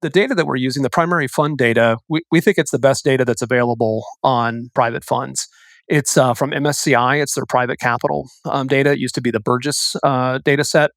The data that we're using, the primary fund data, we think it's the best data that's available on private funds. It's from MSCI. It's their private capital data. It used to be the Burgess data set.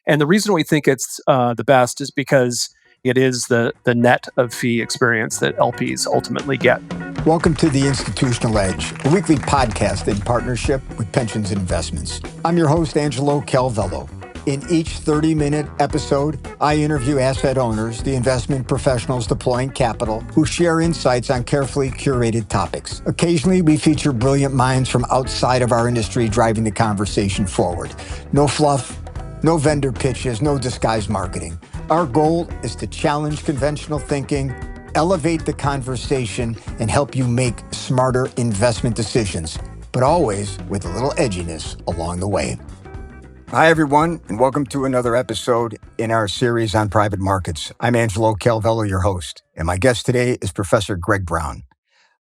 And the reason we think it's the best is because it is the net of fee experience that LPs ultimately get. Welcome to The Institutional Edge, a weekly podcast in partnership with Pensions and Investments. I'm your host, Angelo Calvello. In each 30-minute episode, I interview asset owners, the investment professionals deploying capital, who share insights on carefully curated topics. Occasionally, we feature brilliant minds from outside of our industry driving the conversation forward. No fluff, no vendor pitches, no disguised marketing. Our goal is to challenge conventional thinking, elevate the conversation, and help you make smarter investment decisions, but always with a little edginess along the way. Hi, everyone, and welcome to another episode in our series on private markets. I'm Angelo Calvello, your host, and my guest today is Professor Greg Brown.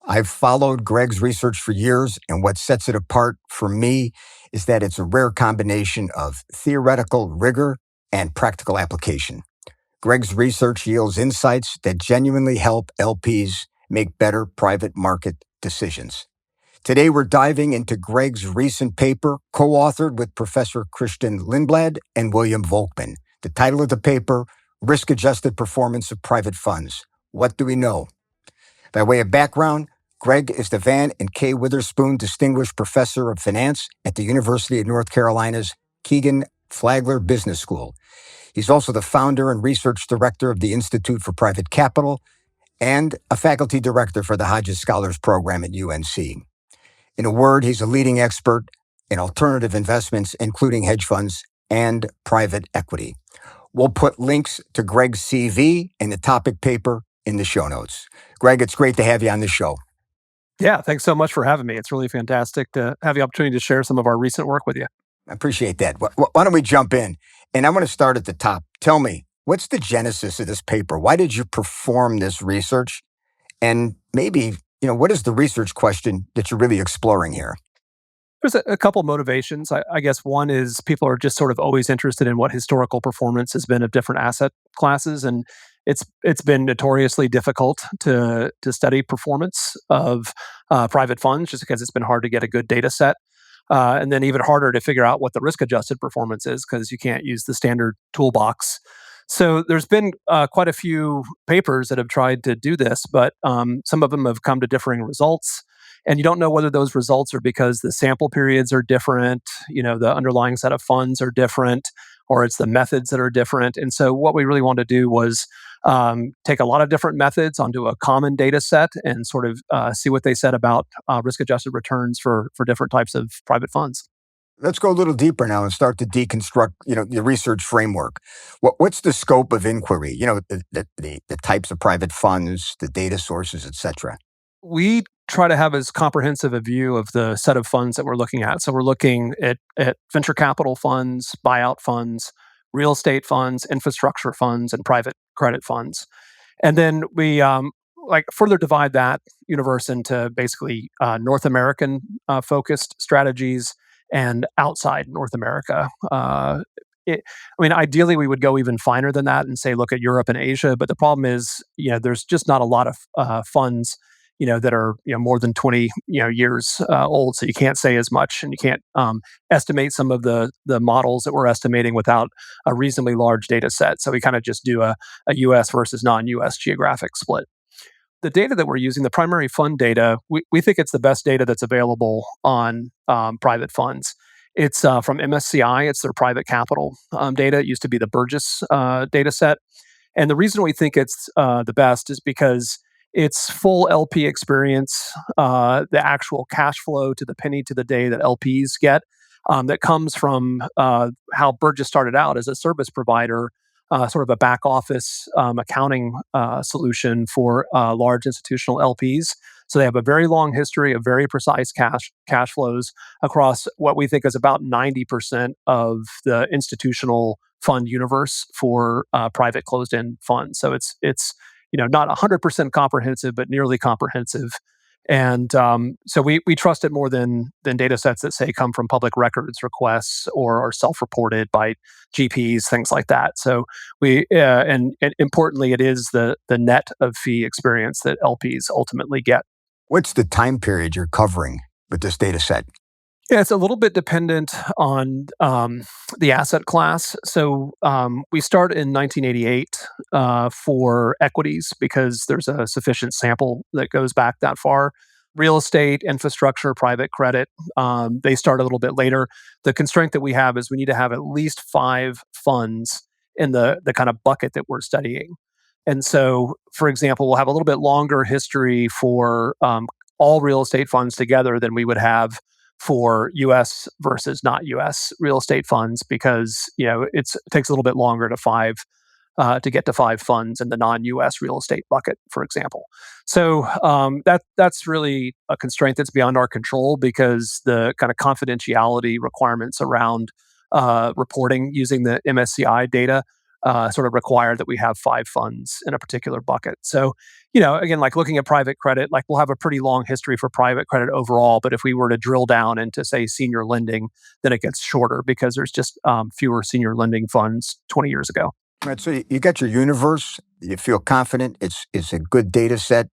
I've followed Greg's research for years, and what sets it apart for me is that it's a rare combination of theoretical rigor and practical application. Greg's research yields insights that genuinely help LPs make better private market decisions. Today, we're diving into Greg's recent paper, co-authored with Professor Christian Lindblad and William Volkman. The title of the paper, Risk-Adjusted Performance of Private Funds. What do we know? By way of background, Greg is the Van and K. Witherspoon Distinguished Professor of Finance at the University of North Carolina's Kegan-Flagler Business School. He's also the founder and research director of the Institute for Private Capital and a faculty director for the Hodges Scholars Program at UNC. In a word, he's a leading expert in alternative investments, including hedge funds and private equity. We'll put links to Greg's CV and the topic paper in the show notes. Greg, it's great to have you on the show. Yeah, thanks so much for having me. It's really fantastic to have the opportunity to share some of our recent work with you. I appreciate that. Why don't we jump in? And I want to start at the top. Tell me, what's the genesis of this paper? Why did you perform this research? And maybe, what is the research question that you're really exploring here? There's a couple motivations. I guess one is people are just sort of always interested in what historical performance has been of different asset classes, and it's been notoriously difficult to study performance of private funds just because it's been hard to get a good data set, and then even harder to figure out what the risk-adjusted performance is because you can't use the standard toolbox. So there's been quite a few papers that have tried to do this, but some of them have come to differing results. And you don't know whether those results are because the sample periods are different, the underlying set of funds are different, or it's the methods that are different. And so what we really wanted to do was take a lot of different methods onto a common data set and sort of see what they said about risk-adjusted returns for different types of private funds. Let's go a little deeper now and start to deconstruct, the research framework. What's the scope of inquiry? The types of private funds, the data sources, et cetera. We try to have as comprehensive a view of the set of funds that we're looking at. So we're looking at venture capital funds, buyout funds, real estate funds, infrastructure funds, and private credit funds. And then we further divide that universe into basically North American focused strategies and outside North America. Ideally, we would go even finer than that and say, look at Europe and Asia. But the problem is, there's just not a lot of funds, that are, more than 20, years old. So you can't say as much, and you can't estimate some of the models that we're estimating without a reasonably large data set. So we kind of just do a U.S. versus non-U.S. geographic split. The data that we're using, the primary fund data, we think it's the best data that's available on private funds. It's from MSCI. It's their private capital data. It used to be the Burgess data set. And the reason we think it's the best is because it's full LP experience, the actual cash flow to the penny to the day that LPs get, that comes from how Burgess started out as a service provider, sort of a back office accounting solution for large institutional LPs. So they have a very long history of very precise cash flows across what we think is about 90% of the institutional fund universe for private closed-end funds. So it's not 100% comprehensive, but nearly comprehensive. And so we trust it more than data sets that say come from public records requests or are self-reported by GPs, things like that. So and importantly, it is the net of fee experience that LPs ultimately get. What's the time period you're covering with this data set? Yeah, it's a little bit dependent on the asset class. So we start in 1988 for equities because there's a sufficient sample that goes back that far. Real estate, infrastructure, private credit, they start a little bit later. The constraint that we have is we need to have at least five funds in the kind of bucket that we're studying. And so, for example, we'll have a little bit longer history for all real estate funds together than we would have for U.S. versus not U.S. real estate funds because it takes a little bit longer to get to five funds in the non-U.S. real estate bucket, for example. So that's really a constraint that's beyond our control because the kind of confidentiality requirements around reporting using the MSCI data sort of require that we have five funds in a particular bucket. So, again, like looking at private credit, like we'll have a pretty long history for private credit overall. But if we were to drill down into, say, senior lending, then it gets shorter because there's just fewer senior lending funds 20 years ago. Right, so you got your universe. You feel confident. It's a good data set.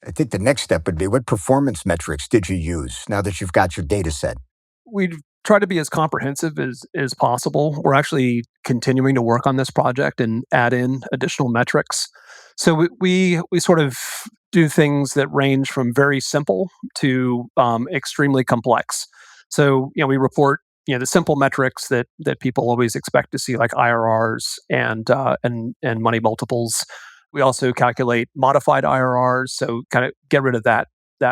I think the next step would be what performance metrics did you use now that you've got your data set? We try to be as comprehensive as possible. We're actually continuing to work on this project and add in additional metrics. So we sort of do things that range from very simple to extremely complex. So we report the simple metrics that people always expect to see, like IRRs and money multiples. We also calculate modified IRRs, so kind of get rid of that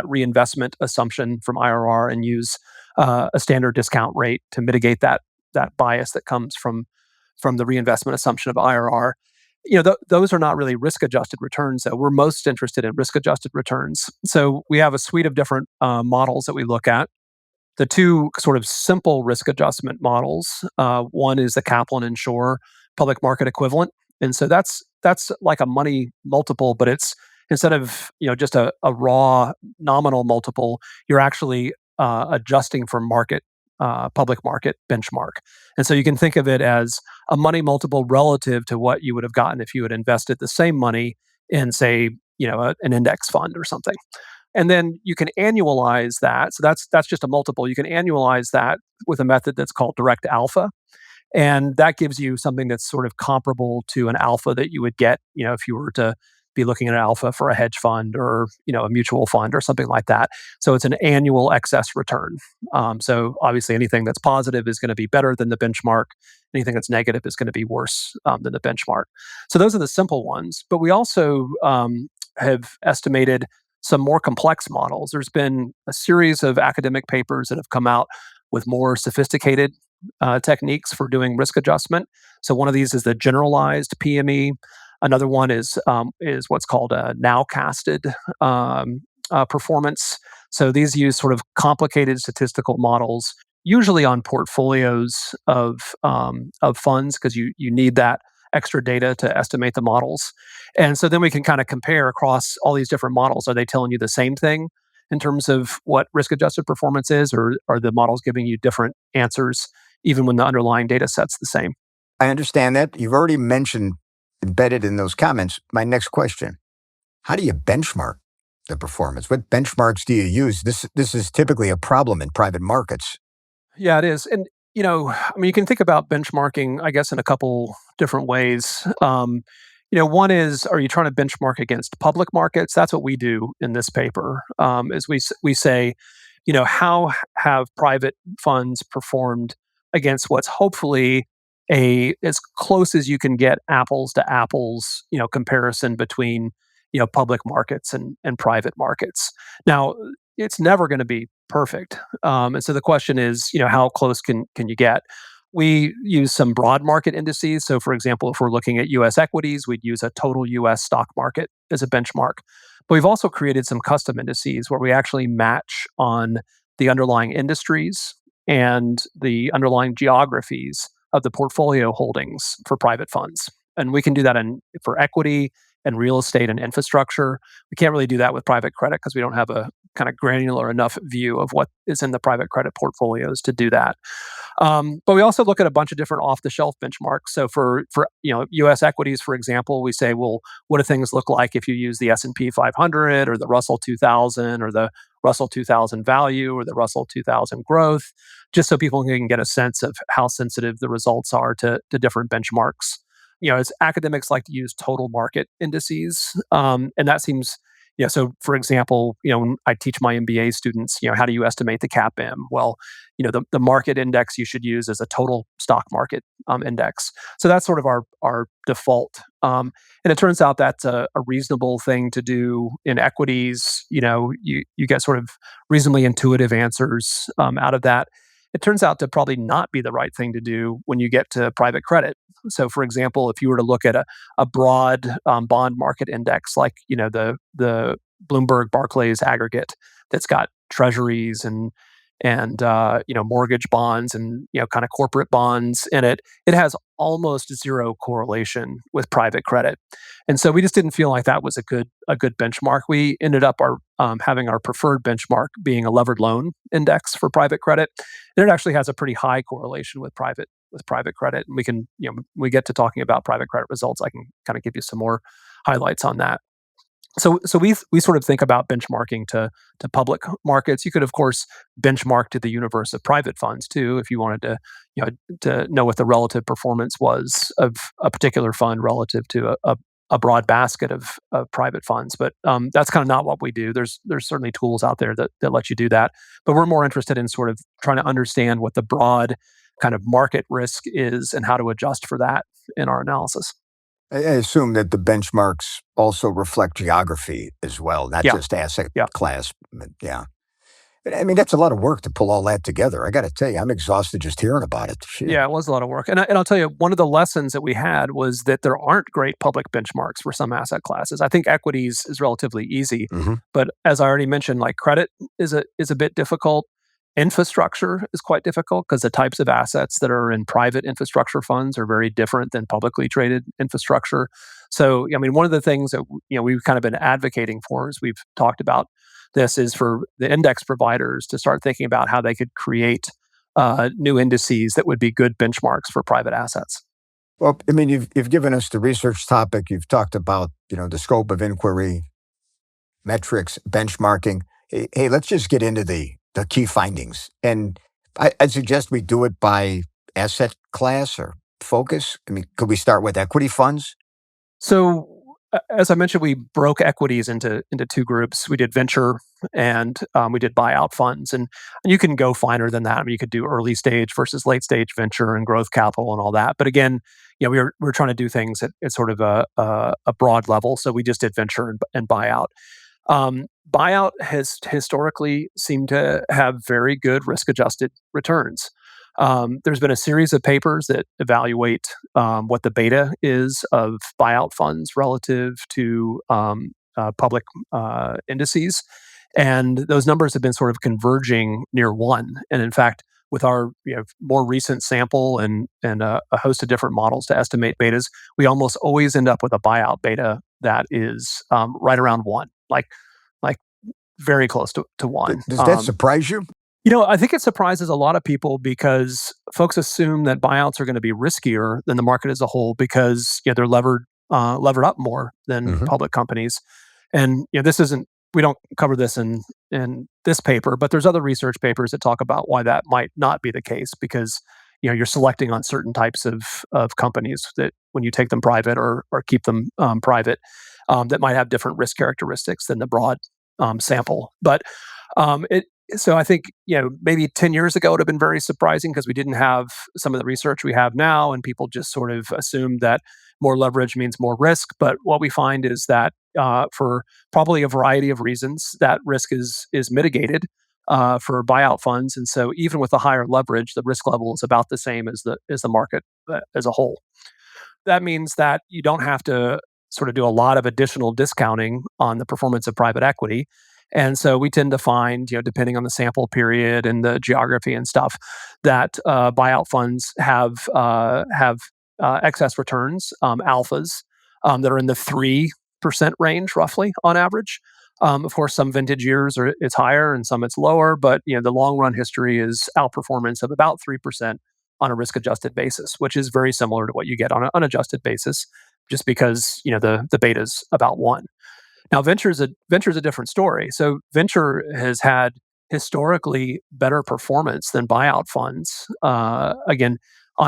reinvestment assumption from IRR and use a standard discount rate to mitigate that bias that comes from the reinvestment assumption of IRR. Those are not really risk adjusted returns. So we're most interested in risk adjusted returns. So we have a suite of different models that we look at. The two sort of simple risk adjustment models. One is the Kaplan and Shore public market equivalent, and so that's like a money multiple, but it's instead of just a raw nominal multiple, you're actually adjusting for public market benchmark. And so you can think of it as a money multiple relative to what you would have gotten if you had invested the same money in, say, an index fund or something. And then you can annualize that. So that's just a multiple. You can annualize that with a method that's called direct alpha. And that gives you something that's sort of comparable to an alpha that you would get, if you were to be looking at an alpha for a hedge fund or, a mutual fund or something like that. So it's an annual excess return. So obviously anything that's positive is going to be better than the benchmark. Anything that's negative is going to be worse than the benchmark. So those are the simple ones. But we also have estimated some more complex models. There's been a series of academic papers that have come out with more sophisticated techniques for doing risk adjustment. So one of these is the generalized PME. Another one is what's called a nowcasted performance. So these use sort of complicated statistical models, usually on portfolios of funds, because you need that extra data to estimate the models. And so then we can kind of compare across all these different models. Are they telling you the same thing in terms of what risk adjusted performance is, or are the models giving you different answers even when the underlying data set's the same? I understand that. You've already mentioned embedded in those comments. My next question, how do you benchmark the performance? What benchmarks do you use? This is typically a problem in private markets. Yeah, it is. And, I mean, you can think about benchmarking, I guess, in a couple different ways. One is, are you trying to benchmark against public markets? That's what we do in this paper. Is we say, how have private funds performed against what's hopefully a as close as you can get apples to apples, comparison between public markets and private markets. Now, it's never going to be perfect, and so the question is, how close can you get? We use some broad market indices. So, for example, if we're looking at US equities, we'd use a total US stock market as a benchmark. But we've also created some custom indices where we actually match on the underlying industries and the underlying geographies of the portfolio holdings for private funds. and we can do that for equity and real estate and infrastructure. We can't really do that with private credit because we don't have a kind of granular enough view of what is in the private credit portfolios to do that. But we also look at a bunch of different off-the-shelf benchmarks. So for U.S. equities, for example, we say, well, what do things look like if you use the S&P 500 or the Russell 2000 or the Russell 2000 value or the Russell 2000 growth, just so people can get a sense of how sensitive the results are to different benchmarks. As academics like to use total market indices, and that seems so for example, when I teach my MBA students, how do you estimate the CAPM? Well, the market index you should use is a total stock market index. So that's sort of our default. And it turns out that's a reasonable thing to do in equities. You get sort of reasonably intuitive answers out of that. It turns out to probably not be the right thing to do when you get to private credit. So, for example, if you were to look at a broad bond market index, like the Bloomberg Barclays aggregate, that's got treasuries and mortgage bonds and kind of corporate bonds in it, it has almost zero correlation with private credit. And so we just didn't feel like that was a good benchmark. We ended up having our preferred benchmark being a levered loan index for private credit, and it actually has a pretty high correlation with private credit. And we can when we get to talking about private credit results, I can kind of give you some more highlights on that. So we sort of think about benchmarking to public markets. You could, of course, benchmark to the universe of private funds too, if you wanted to know what the relative performance was of a particular fund relative to a broad basket of private funds. But that's kind of not what we do. There's certainly tools out there that let you do that, but we're more interested in sort of trying to understand what the broad kind of market risk is and how to adjust for that in our analysis. I assume that the benchmarks also reflect geography as well, not Yeah, just asset yeah. class. But yeah. I mean, that's a lot of work to pull all that together. I got to tell you, I'm exhausted just hearing about it. Shit. Yeah, it was a lot of work. And I'll tell you, one of the lessons that we had was that there aren't great public benchmarks for some asset classes. I think equities is relatively easy, Hmm. but as I already mentioned, like credit is a bit difficult. Infrastructure is quite difficult because the types of assets that are in private infrastructure funds are very different than publicly traded infrastructure. So, I mean, one of the things that we've kind of been advocating for, as we've talked about this, is for the index providers to start thinking about how they could create new indices that would be good benchmarks for private assets. Well, I mean, you've given us the research topic. You've talked about the scope of inquiry, metrics, benchmarking. Hey, let's just get into the key findings. And I'd suggest we do it by asset class or focus. I mean, could we start with equity funds? So, as I mentioned, we broke equities into two groups. We did venture and we did buyout funds, and you can go finer than that. I mean, you could do early stage versus late stage venture and growth capital and all that. But again, we were trying to do things at sort of a broad level. So we just did venture and buyout. Buyout has historically seemed to have very good risk adjusted returns. There's been a series of papers that evaluate what the beta is of buyout funds relative to public indices. And those numbers have been sort of converging near one. And in fact, with our more recent sample and a host of different models to estimate betas, we almost always end up with a buyout beta that is right around one, like very close to one. Does that surprise you? I think it surprises a lot of people because folks assume that buyouts are going to be riskier than the market as a whole because they're levered up more than Hmm. public companies. And this isn't we don't cover this in this paper, but there's other research papers that talk about why that might not be the case because you're selecting on certain types of companies that when you take them private or keep them private that might have different risk characteristics than the broad sample. But it so I think maybe 10 years ago it would have been very surprising because we didn't have some of the research we have now, and people just sort of assumed that more leverage means more risk. But what we find is that for probably a variety of reasons, that risk is mitigated for buyout funds, and so even with the higher leverage, the risk level is about the same as the market as a whole. That means that you don't have to sort of do a lot of additional discounting on the performance of private equity. And so we tend to find, depending on the sample period and the geography and stuff, that buyout funds have excess returns, alphas, that are in the 3% range roughly on average. Of course, some vintage years it's higher and some it's lower, but the long run history is outperformance of about 3% on a risk adjusted basis, which is very similar to what you get on an unadjusted basis, just because the beta's about one. Now, venture's a different story. So venture has had historically better performance than buyout funds. Again,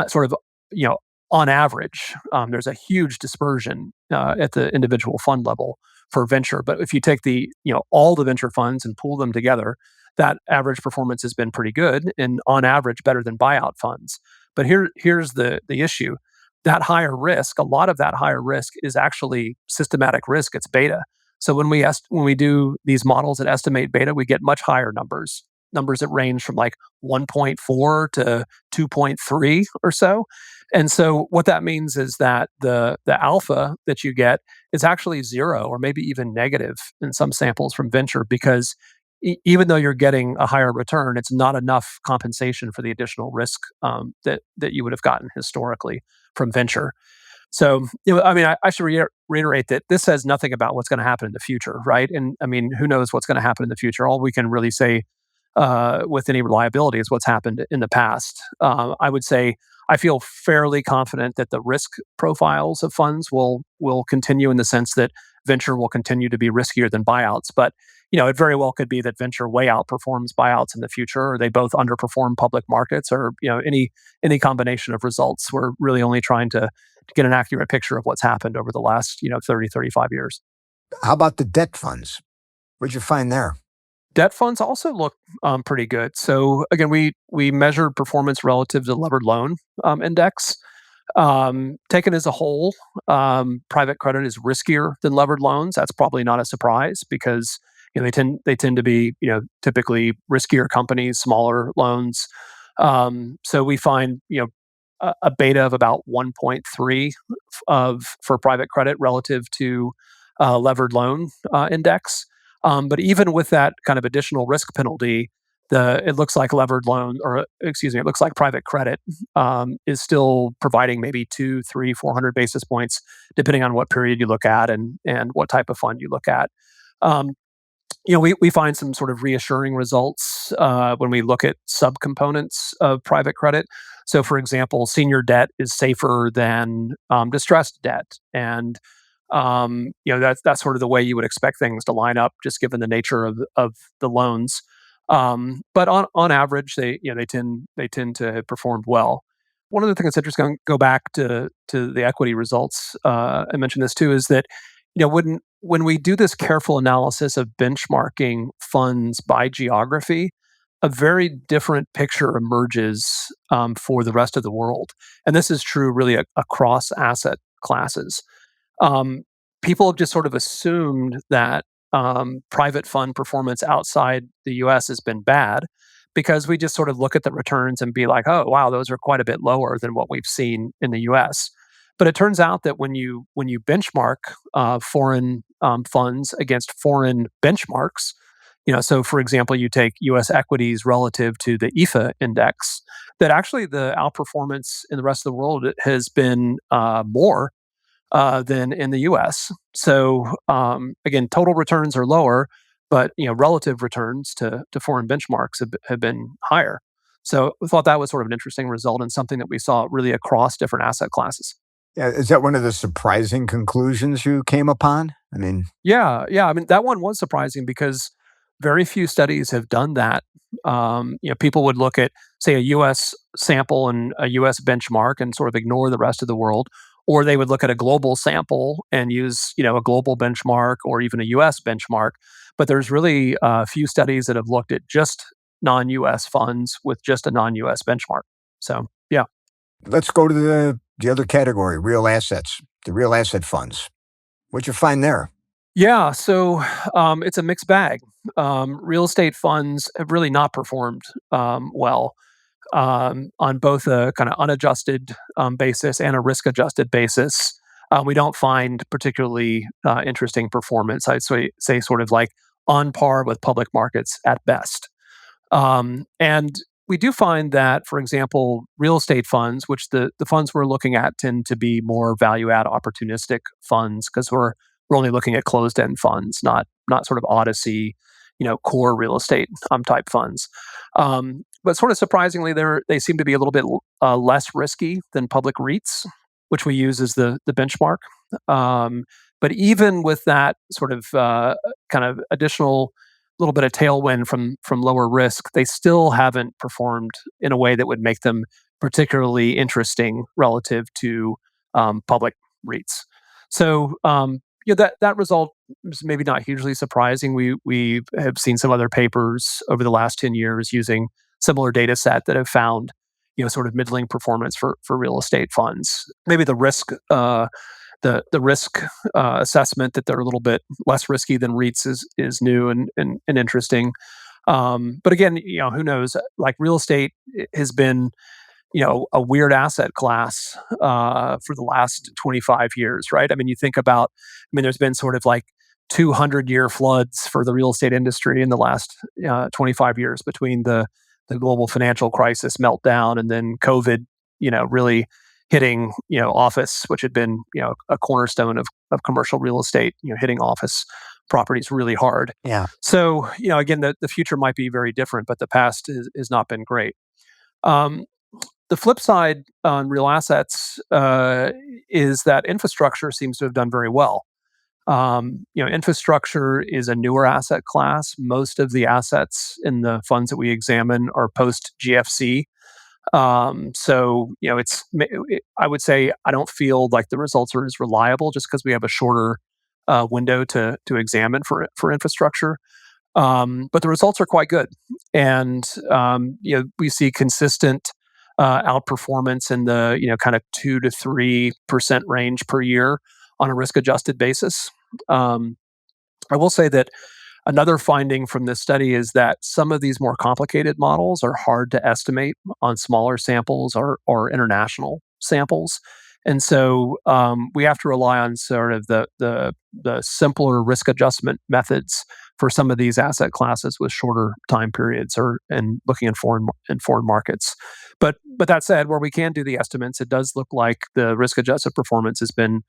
sort of you know on average, there's a huge dispersion at the individual fund level for venture. But if you take all the venture funds and pool them together, that average performance has been pretty good and on average better than buyout funds. But here's the issue. That higher risk, a lot of that higher risk is actually systematic risk. It's beta. So when we do these models that estimate beta, we get much higher numbers that range from like 1.4 to 2.3 or so. And so what that means is that the alpha that you get is actually zero or maybe even negative in some samples from venture, because even though you're getting a higher return, it's not enough compensation for the additional risk that you would have gotten historically from venture. So, I mean, I should reiterate that this says nothing about what's going to happen in the future, right? And I mean, who knows what's going to happen in the future? All we can really say with any reliability is what's happened in the past. I would say I feel fairly confident that the risk profiles of funds will continue, in the sense that venture will continue to be riskier than buyouts. But it very well could be that venture way outperforms buyouts in the future, or they both underperform public markets, or any combination of results. We're really only trying to get an accurate picture of what's happened over the last 30, 35 years. How about the debt funds? What'd you find there? Debt funds also look pretty good. So again, we measured performance relative to the levered loan index. Taken as a whole, private credit is riskier than levered loans. That's probably not a surprise, because they tend to be typically riskier companies, smaller loans. So we find a beta of about 1.3 for private credit relative to levered loan index. But even with that kind of additional risk penalty, it looks like levered loan, or excuse me, it looks like private credit is still providing maybe 2, 3, 400 basis points, depending on what period you look at and what type of fund you look at. Um, we find some sort of reassuring results when we look at subcomponents of private credit. So, for example, senior debt is safer than distressed debt, and that's sort of the way you would expect things to line up, just given the nature of the loans. But on average, they tend to have performed well. One of the things that's interesting, go back to the equity results. I mentioned this too, is that when we do this careful analysis of benchmarking funds by geography, a very different picture emerges for the rest of the world, and this is true really across asset classes. um, People have just sort of assumed that private fund performance outside the US has been bad, because we just sort of look at the returns and be like, oh, wow, those are quite a bit lower than what we've seen in the US. But it turns out that when you benchmark foreign funds against foreign benchmarks, so for example, you take US equities relative to the EFA index, that actually the outperformance in the rest of the world has been more than in the U.S. So again, total returns are lower, but relative returns to foreign benchmarks have been higher. So we thought that was sort of an interesting result, and something that we saw really across different asset classes. Yeah, is that one of the surprising conclusions you came upon? I mean, Yeah, yeah. I mean, that one was surprising, because very few studies have done that. People would look at, say, a U.S. sample and a U.S. benchmark and sort of ignore the rest of the world, or they would look at a global sample and use, a global benchmark or even a U.S. benchmark. But there's really few studies that have looked at just non-U.S. funds with just a non-U.S. benchmark. So, yeah. let's go to the other category, real assets, the real asset funds. What'd you find there? Yeah, so it's a mixed bag. Real estate funds have really not performed well on both a kind of unadjusted basis and a risk adjusted basis. We don't find particularly interesting performance. I'd say sort of like on par with public markets at best. And we do find that, for example, real estate funds, which the funds we're looking at tend to be more value add opportunistic funds because we're only looking at closed end funds, not sort of Odyssey, core real estate type funds. But sort of surprisingly, they seem to be a little bit less risky than public REITs, which we use as the benchmark. Um, but even with that sort of kind of additional little bit of tailwind from lower risk, they still haven't performed in a way that would make them particularly interesting relative to public REITs. So that result is maybe not hugely surprising. We have seen some other papers over the last 10 years using similar data set that have found sort of middling performance for real estate funds. Maybe the risk assessment that they're a little bit less risky than REITs is new and interesting. But again, who knows? Like real estate has been a weird asset class for the last 25 years, right? I mean, you think about, there's been sort of like 200-year floods for the real estate industry in the last 25 years between the global financial crisis meltdown and then COVID, really hitting, office, which had been, a cornerstone of commercial real estate, hitting office properties really hard. Yeah. So, again, the future might be very different, but the past has not been great. Um, the flip side on real assets is that infrastructure seems to have done very well. Infrastructure is a newer asset class. Most of the assets in the funds that we examine are post GFC. So I would say I don't feel like the results are as reliable just because we have a shorter window to examine for infrastructure. But the results are quite good, and we see consistent outperformance in the kind of 2 to 3% range per year on a risk adjusted basis. Um, I will say that another finding from this study is that some of these more complicated models are hard to estimate on smaller samples or international samples. And so we have to rely on sort of the simpler risk adjustment methods for some of these asset classes with shorter time periods or and looking in foreign markets. But that said, where we can do the estimates, it does look like the risk adjusted performance has been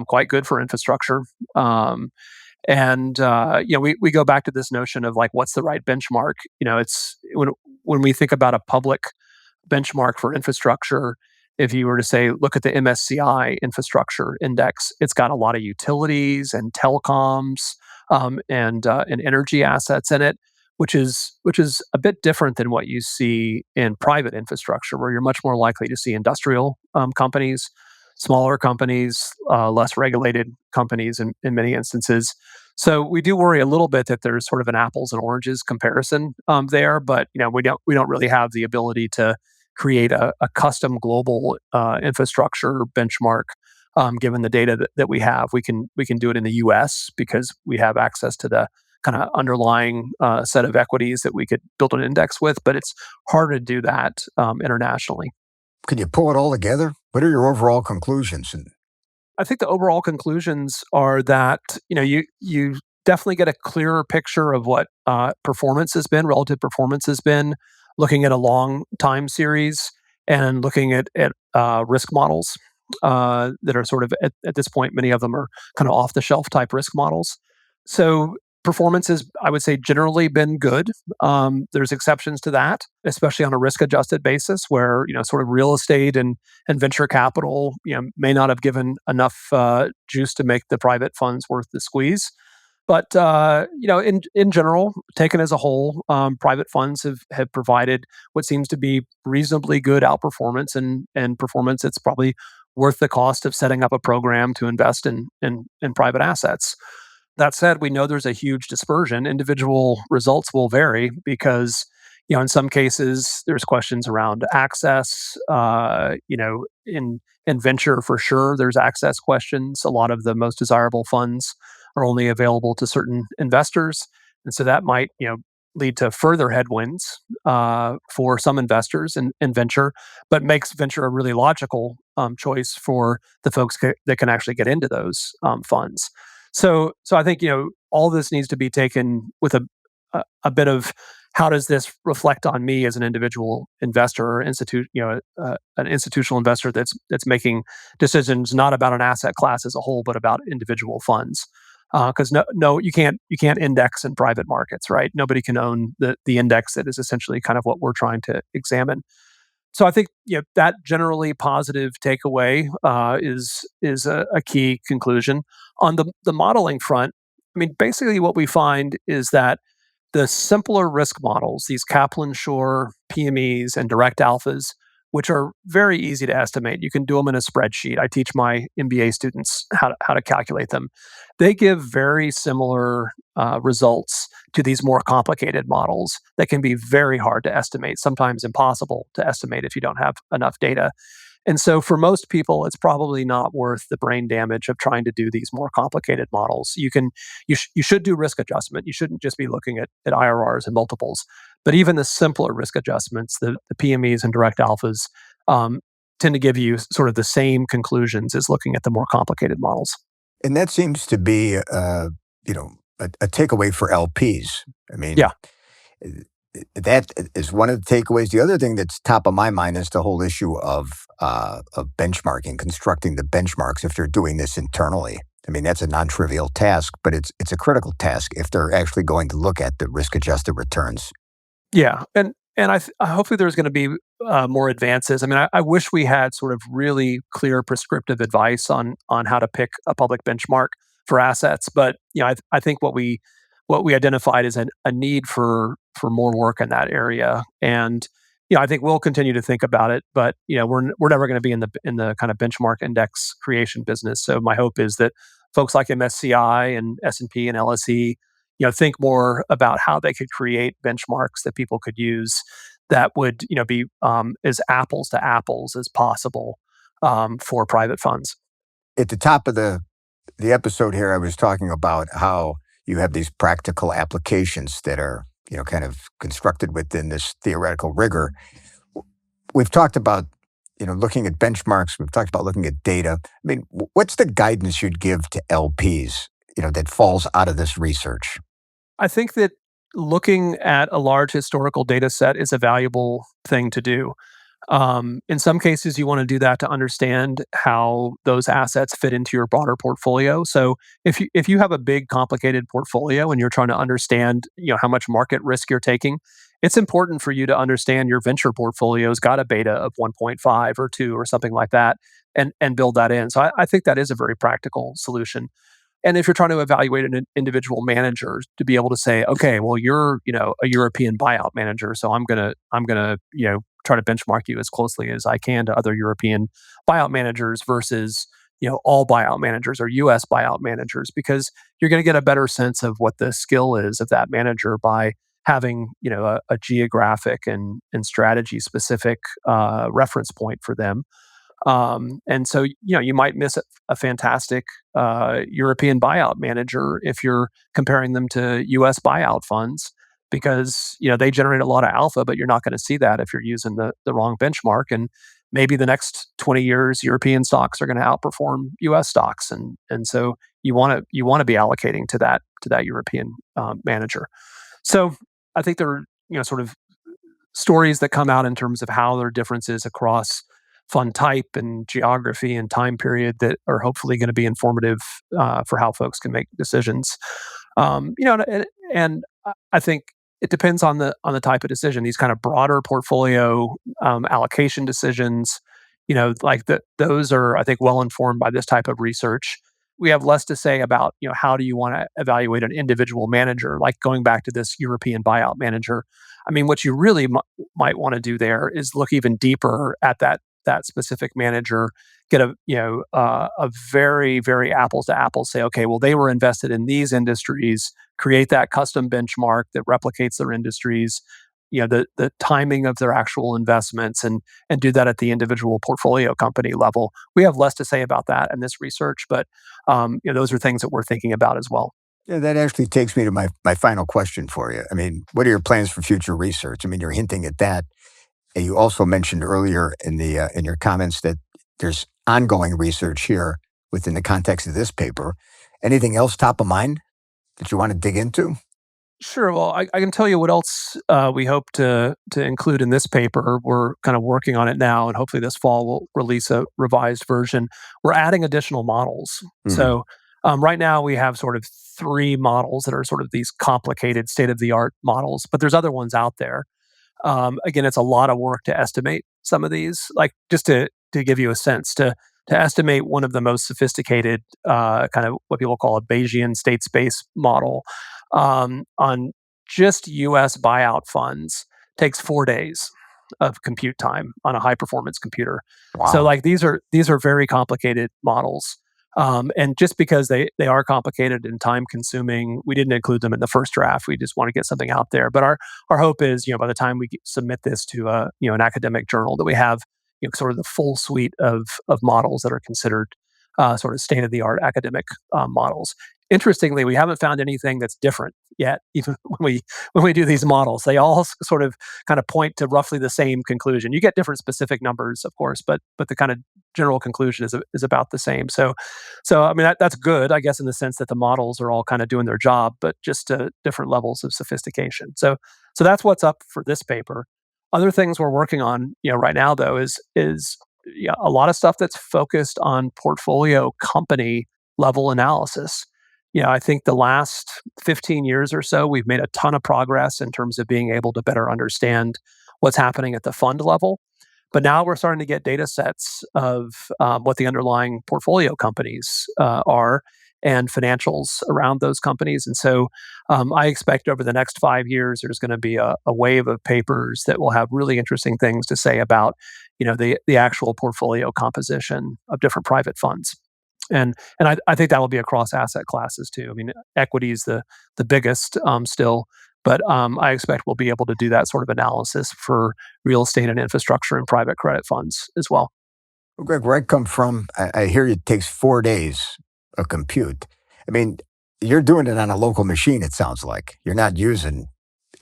quite good for infrastructure. And we go back to this notion of like what's the right benchmark. It's when we think about a public benchmark for infrastructure, if you were to say look at the MSCI infrastructure index, it's got a lot of utilities and telecoms and energy assets in it, which is a bit different than what you see in private infrastructure, where you're much more likely to see industrial companies, smaller companies, less regulated companies in many instances. So we do worry a little bit that there's sort of an apples and oranges comparison there, but we don't really have the ability to create a custom global infrastructure benchmark. Given the data that we have, we can do it in the U.S. because we have access to the kind of underlying set of equities that we could build an index with, but it's hard to do that internationally. Can you pull it all together? What are your overall conclusions? And I think the overall conclusions are that you definitely get a clearer picture of what performance has been, relative performance has been, looking at a long time series and looking at risk models that are sort of at this point, many of them are kind of off the shelf type risk models. So performance has, I would say, generally been good. There's exceptions to that, especially on a risk adjusted basis, where sort of real estate and venture capital, may not have given enough juice to make the private funds worth the squeeze. But in general, taken as a whole, private funds have provided what seems to be reasonably good outperformance and performance. It's probably worth the cost of setting up a program to invest in private assets. That said, we know there's a huge dispersion. Individual results will vary because, in some cases, there's questions around access. In venture for sure, there's access questions. A lot of the most desirable funds are only available to certain investors, and so that might, lead to further headwinds for some investors in venture, but makes venture a really logical choice for the folks that can actually get into those funds. So I think all this needs to be taken with a bit of how does this reflect on me as an individual investor or an institutional investor that's making decisions not about an asset class as a whole, but about individual funds. Because no, you can't index in private markets, right? Nobody can own the index that is essentially kind of what we're trying to examine. So I think that generally positive takeaway is a key conclusion. On the modeling front, I mean, basically what we find is that the simpler risk models, these Kaplan-Shore, PMEs, and direct alphas, which are very easy to estimate. You can do them in a spreadsheet. I teach my MBA students how to calculate them. They give very similar results to these more complicated models that can be very hard to estimate, sometimes impossible to estimate if you don't have enough data. And so for most people, it's probably not worth the brain damage of trying to do these more complicated models. You should do risk adjustment. You shouldn't just be looking at IRRs and multiples. But even the simpler risk adjustments, the PMEs and direct alphas, um, tend to give you sort of the same conclusions as looking at the more complicated models. And that seems to be, a takeaway for LPs. I mean, Yeah. that is one of the takeaways. The other thing that's top of my mind is the whole issue of benchmarking, constructing the benchmarks. If they're doing this internally, I mean that's a non-trivial task, but it's a critical task if they're actually going to look at the risk-adjusted returns. Yeah, and hopefully there's going to be more advances. I mean, I wish we had sort of really clear prescriptive advice on how to pick a public benchmark for assets. But I think what we identified is a need for more work in that area. And I think we'll continue to think about it. But we're never going to be in the kind of benchmark index creation business. So my hope is that folks like MSCI and S&P and LSE think more about how they could create benchmarks that people could use that would, be as apples to apples as possible for private funds. At the top of the episode here, I was talking about how you have these practical applications that are, kind of constructed within this theoretical rigor. We've talked about, looking at benchmarks. We've talked about looking at data. I mean, what's the guidance you'd give to LPs, that falls out of this research? I think that looking at a large historical data set is a valuable thing to do. In some cases, you want to do that to understand how those assets fit into your broader portfolio. So if you have a big, complicated portfolio and you're trying to understand, how much market risk you're taking, it's important for you to understand your venture portfolio's got a beta of 1.5 or 2 or something like that, and build that in. So I think that is a very practical solution. And if you're trying to evaluate an individual manager to be able to say, okay, well, you're, a European buyout manager, so I'm gonna, try to benchmark you as closely as I can to other European buyout managers versus, all buyout managers or US buyout managers, because you're going to get a better sense of what the skill is of that manager by having, a geographic and strategy specific reference point for them. And so, you might miss a fantastic European buyout manager if you're comparing them to US buyout funds because, they generate a lot of alpha, but you're not going to see that if you're using the wrong benchmark. And maybe the next 20 years, European stocks are going to outperform US stocks. And so you want to be allocating to that European manager. So I think there are, sort of stories that come out in terms of how there are differences across fund type and geography and time period that are hopefully going to be informative for how folks can make decisions. And I think it depends on the type of decision. These kind of broader portfolio allocation decisions, those are I think well informed by this type of research. We have less to say about how do you want to evaluate an individual manager, like going back to this European buyout manager. I mean, what you really might want to do there is look even deeper at that specific manager, get a very very apples to apples. Say, okay, well they were invested in these industries. Create that custom benchmark that replicates their industries. The timing of their actual investments, and do that at the individual portfolio company level. We have less to say about that in this research, but those are things that we're thinking about as well. Yeah, that actually takes me to my final question for you. I mean, what are your plans for future research? I mean, you're hinting at that. And you also mentioned earlier in your comments that there's ongoing research here within the context of this paper. Anything else top of mind that you want to dig into? Sure. Well, I can tell you what else we hope to include in this paper. We're kind of working on it now, and hopefully this fall we'll release a revised version. We're adding additional models. Hmm. So right now we have sort of three models that are sort of these complicated state of the art models, but there's other ones out there. Again, it's a lot of work to estimate some of these. Like just to give you a sense, to estimate one of the most sophisticated kind of what people call a Bayesian state space model on just U.S. buyout funds takes 4 days of compute time on a high performance computer. So Wow. like these are very complicated models. And just because they are complicated and time consuming, we didn't include them in the first draft. We just want to get something out there. But our hope is, by the time we submit this to an academic journal, that we have sort of the full suite of models that are considered sort of state of the art academic models. Interestingly, we haven't found anything that's different yet. Even when we do these models, they all sort of kind of point to roughly the same conclusion. You get different specific numbers, of course, but the kind of general conclusion is about the same. So I mean that's good, I guess, in the sense that the models are all kind of doing their job, but just different levels of sophistication. So that's what's up for this paper. Other things we're working on, right now though, is yeah, a lot of stuff that's focused on portfolio company level analysis. I think the last 15 years or so, we've made a ton of progress in terms of being able to better understand what's happening at the fund level. But now we're starting to get data sets of what the underlying portfolio companies are and financials around those companies. And so I expect over the next 5 years, there's going to be a wave of papers that will have really interesting things to say about, the actual portfolio composition of different private funds. And I think that will be across asset classes too. I mean, equity is the biggest still, but I expect we'll be able to do that sort of analysis for real estate and infrastructure and private credit funds as well. Well, Greg, where I come from, I hear it takes 4 days of compute. I mean, you're doing it on a local machine, it sounds like. You're not using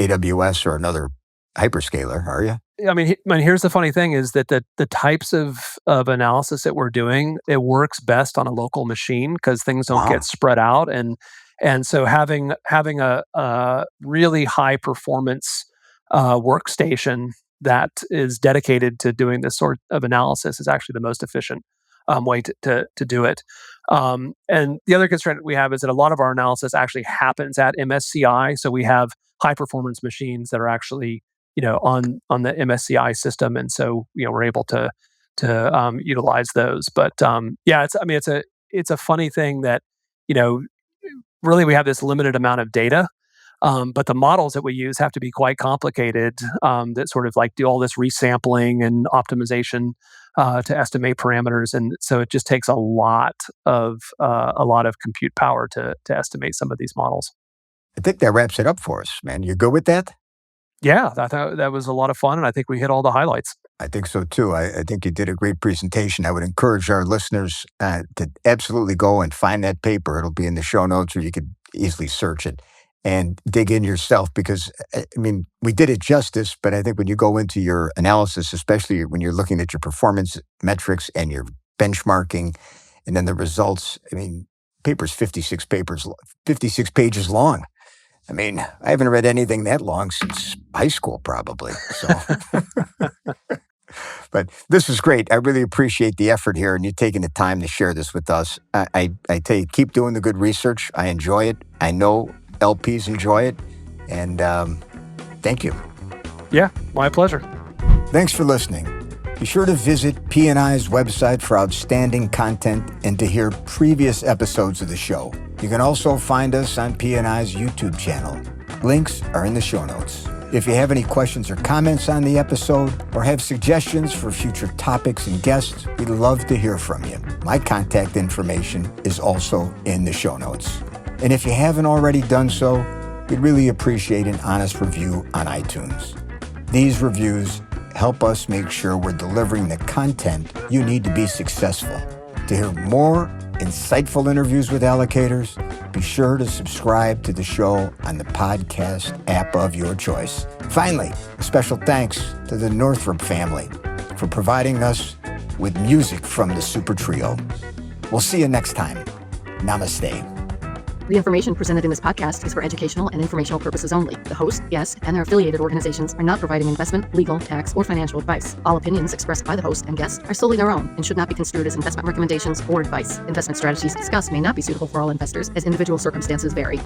AWS or another hyperscaler, are you? Here's the funny thing is that the types of analysis that we're doing, it works best on a local machine because things don't get Wow. spread out, and so having a really high performance workstation that is dedicated to doing this sort of analysis is actually the most efficient way to do it. And the other constraint we have is that a lot of our analysis actually happens at MSCI, so we have high performance machines that are actually on the MSCI system, and so we're able to utilize those. But yeah, it's a funny thing that you know really we have this limited amount of data, but the models that we use have to be quite complicated that sort of like do all this resampling and optimization to estimate parameters, and so it just takes a lot of compute power to estimate some of these models. I think that wraps it up for us, man. You good with that? Yeah, I thought that was a lot of fun, and I think we hit all the highlights. I think so too. I think you did a great presentation. I would encourage our listeners to absolutely go and find that paper. It'll be in the show notes, or you could easily search it and dig in yourself because, I mean, we did it justice, but I think when you go into your analysis, especially when you're looking at your performance metrics and your benchmarking and then the results, I mean, paper's 56 pages long. I mean, I haven't read anything that long since high school, probably. So, but this was great. I really appreciate the effort here and you taking the time to share this with us. I tell you, keep doing the good research. I enjoy it. I know LPs enjoy it. And thank you. Yeah, my pleasure. Thanks for listening. Be sure to visit P&I's website for outstanding content and to hear previous episodes of the show. You can also find us on P&I's YouTube channel. Links are in the show notes. If you have any questions or comments on the episode or have suggestions for future topics and guests, we'd love to hear from you. My contact information is also in the show notes. And if you haven't already done so, we'd really appreciate an honest review on iTunes. These reviews help us make sure we're delivering the content you need to be successful. To hear more insightful interviews with allocators, be sure to subscribe to the show on the podcast app of your choice. Finally, a special thanks to the Northrop family for providing us with music from the Super Trio. We'll see you next time. Namaste. The information presented in this podcast is for educational and informational purposes only. The host, guests, and their affiliated organizations are not providing investment, legal, tax, or financial advice. All opinions expressed by the host and guests are solely their own and should not be construed as investment recommendations or advice. Investment strategies discussed may not be suitable for all investors as individual circumstances vary.